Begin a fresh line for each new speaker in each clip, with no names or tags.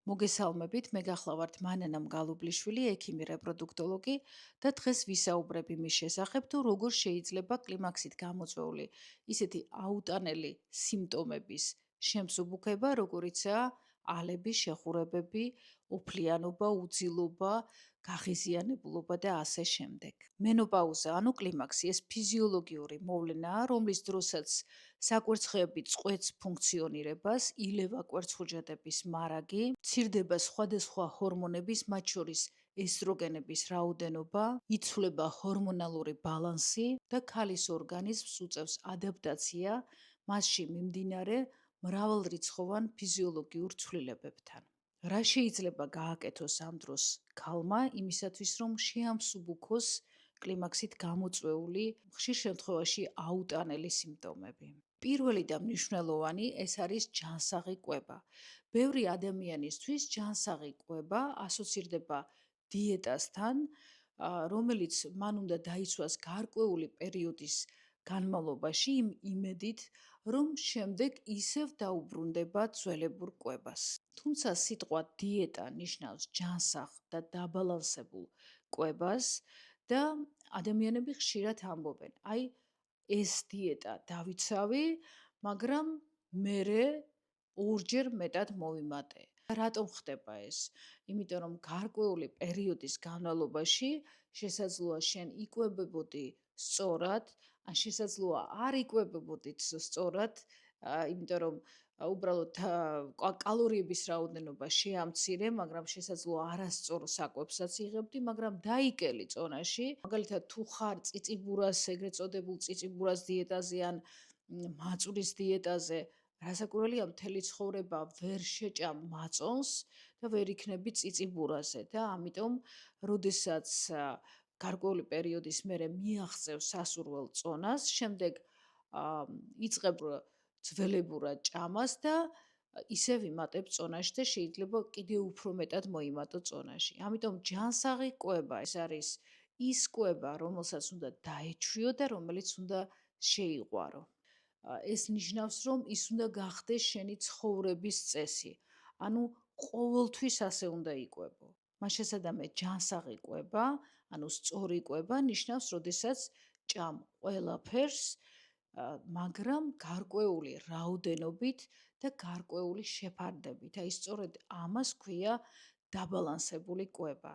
მოგესალმებით, მე გახლავართ მანანა მგალობლიშვილი, ექიმი რეპროდუქტოლოგი და დღეს ვისაუბრებ იმის შესახებ, თუ როგორ შეიძლება კლიმაქსით გამოწვეული ისეთი აუტანელი სიმპტომების შემსუბუქება, როგორიცაა ალები, შეხურებები, უფლიანობა, უძილობა, გაღიზიანებულობა და ასე შემდეგ. მენოპაუზა, ანუ კლიმაქსი, ეს ფიზიოლოგიური მოვლენაა, რომლის დროსაც საკვერცხეები წყვეტს ფუნქციონირებას, ილევა კვერცხუჯედების მარაგი, მცირდება სხვადასხვა ჰორმონების, მათ შორის ესტროგენების რაოდენობა, იცვლება ჰორმონალური ბალანსი და ქალის ორგანიზმს უწევს ადაპტაცია მასში მიმდინარე მრავალრიცხოვან ფიზიოლოგიურ ცვლილებებთან. რა შეიძლება გააკეთოს ამ დროს ქალმა იმისათვის, რომ შეამსუბუქოს კლიმაქსით გამოწვეული, ხშირ შემთხვევაში აუტანელი სიმპტომები? პირველი და მნიშვნელოვანი ეს არის ჯანსაღი კვება. ბევრი ადამიანისთვის ჯანსაღი კვება ასოცირდება დიეტასთან, რომელიც მან უნდა დაიცვას გარკვეული პერიოდის განმავლობაში იმ იმედით, რომ შემდეგ ისევ დაუბრუნდება ძველებურ კვებას. თუმცა სიტყვა დიეტა ნიშნავს ჯანსაღ და დაბალანსებულ კვებას და ადამიანები ხშირად ამბობენ, აი ეს დიეტა დავიცავი, მაგრამ მერე ორჯერ მეტად მოვიმატე. რატომ ხდება ეს? იმიტომ რომ გარკვეული პერიოდის განმავლობაში შესაძლოა შენ იკვებებოდი სწორად, ან შესაძლოა არ იკვებებოდით სწორად, იმიტომ რომ უბრალოდ კალორიების რაოდენობა შეამცირე, მაგრამ შესაძლოა არასწორ საკვებსაც იღებდი, მაგრამ დაიკელი წონაში. მაგალითად, თუ ხარ წიწიბურას, ეგრეთ წოდებულ წიწიბურას დიეტაზე ან მაწვრის დიეტაზე, რასაკვირველია, მთელი ცხოვრება ვერ შეჭამ მაწონს და ვერ იქნები წიწიბურაზე და ამიტომ, როდესაც გარკვეული პერიოდის მერე მიაღწევ სასურველ წონას, შემდეგ იწყებ ძველებურად ჭამას და ისევ იმატებ წონაში და შეიძლება კიდევ უფრო მეტად მოიმატო წონაში. ამიტომ ჯანსაღი კვება ეს არის ის კვება, რომელსაც უნდა დაეჩვიო და რომელიც უნდა შეიყვარო. ეს ნიშნავს, რომ ის უნდა გახდეს შენი ცხოვრების წესი. ანუ ყოველთვის ასე უნდა იკვებო. მას შესაბამე ჯანსაღი კვება, ანუ სწორი კვება ნიშნავს, როდესაც ჭამ ყველაფერს, მაგრამ გარკვეული რაოდენობით და გარკვეული შეფარდებით. აი სწორედ ამას ქვია დაბალანსებული კვება.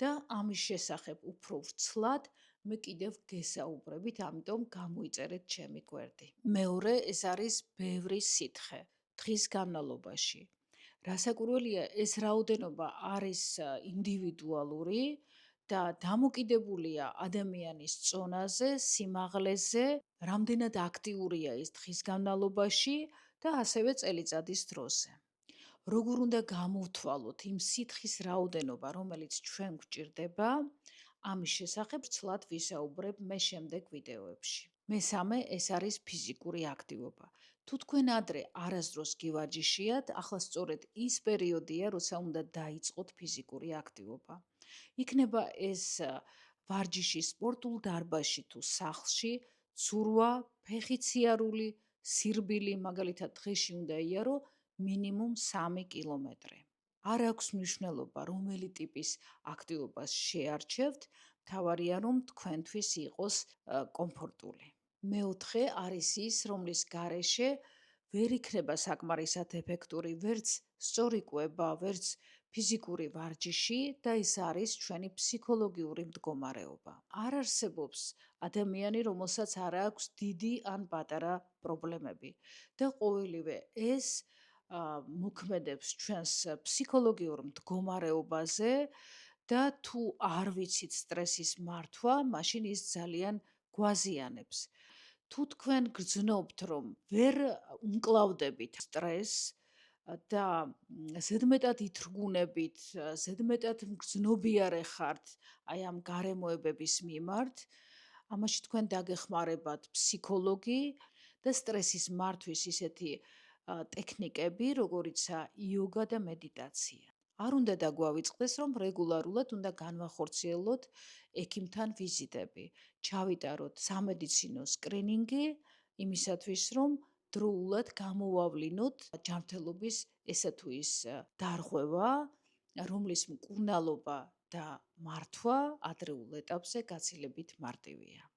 და ამის შესახებ უფრო ვრცლად მე კიდევ გესაუბრებით, ამიტომ გამოიწერეთ ჩემი გვერდი. მეორე, ეს არის ბევრი სითხე დღის განმავლობაში. რასაკვირველია, ეს რაოდენობა არის ინდივიდუალური და დამოკიდებულია ადამიანის წონაზე, სიმაღლეზე, რამდენად აქტიურია ის დღის განმავლობაში და ასევე წელიწადის დროზე. როგორ უნდა გამოვთვალოთ იმ სითხის რაოდენობა, რომელიც ჩვენ გვჭირდება, ამის შესახებ ვრცლად ვისაუბრებ მე შემდეგ ვიდეოებში. მესამე, ეს არის ფიზიკური აქტივობა. თუ თქვენ ადრე არასდროს გივარჯიშიათ, ახლა სწორედ ის პერიოდია, როცა უნდა დაიწყოთ ფიზიკური აქტივობა. იქნება ეს ვარჯიში სპორტულ დარბაზში თუ სახლში, ცურვა, ფეხით სიარული, სირბილი, მაგალითად დღეში უნდა იარო მინიმუმ 3 კილომეტრი. არ აქვს მნიშვნელობა, რომელი ტიპის აქტივობას შეარჩევთ, მთავარია რომ თქვენთვის იყოს კომფორტული. მეოთხე არის ის, რომლის გარეშე ვერ იქნება საკმარისად ეფექტური ვერც სწორი კვება, ვერც ფიზიკური ვარჯიში და ის არის ჩვენი ფსიქოლოგიური მდგომარეობა. არ არსებობს ადამიანი, რომელსაც არ აქვს დიდი ან პატარა პრობლემები და ყოველივე ეს მოქმედებს ჩვენს ფსიქოლოგიურ მდგომარეობაზე და თუ არ ვიცით სტრესის მართვა, მაშინ ის ძალიან გვაზიანებს. თუ თქვენ გრძნობთ, რომ ვერ უმკლავდებით სტრესს და ზედმეტად ითრგუნებით, ზედმეტად მგრძნობიარე ხართ აი ამ გარემოებების მიმართ, ამაში თქვენ დაგეხმარებათ ფსიქოლოგი და სტრესის მართვის ისეთი ტექნიკები, როგორიცაა იოგა და მედიტაცია. არ უნდა დაგვავიწყდეს, რომ რეგულარულად უნდა განვახორციელოთ ექიმთან ვიზიტები, ჩავიტაროთ სამედიცინო სკრინინგი, იმისათვის, რომ დროულად გამოვავლინოთ ჯანმრთელობის ესა თუ ის დარღვევა, რომლის მკურნალობა და მართვა ადრეულ ეტაპზე გაცილებით მარტივია.